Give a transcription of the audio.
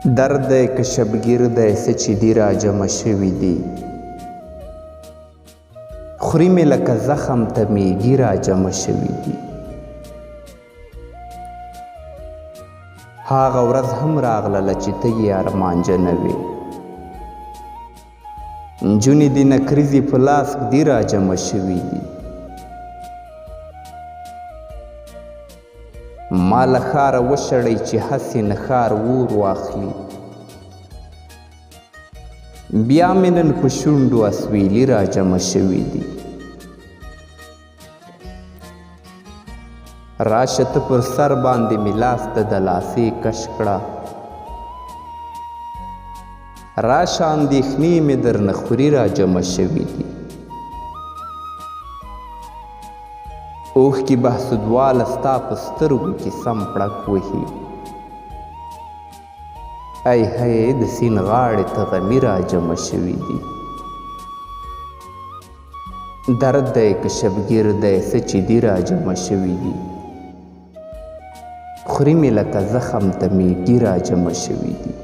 درد دی که شبګیر دی څه چې دي را جمع شوي دي خوري مې لکه زخم ته میږي را جمع شوي دي هاغه ورځ هم راغلله چې ته یې ارمانجه نه وې نجونې دې نکریزې په لاس ږدي را جمع شوي دي ما له ښاره وشړئ چې هسې نه ښار اور واخلي بیا مې نن په شونډو اسویلي را جمع شوي دي راشه ته پر سر باندې مې لاس ته د لاسې کش کړه راشه اندېښنې مې درنه خوري را جمع شوي دي اوښکې بحسودواله ستا په سترګو کې سم پړک وهي ای هی د سیند غاړې ته غمي را جمع شوي دي درد دی که شبګیر دی څه چې دي را جمع شوي دي خوري مې لکه زخم ته میږي را جمع شوي دي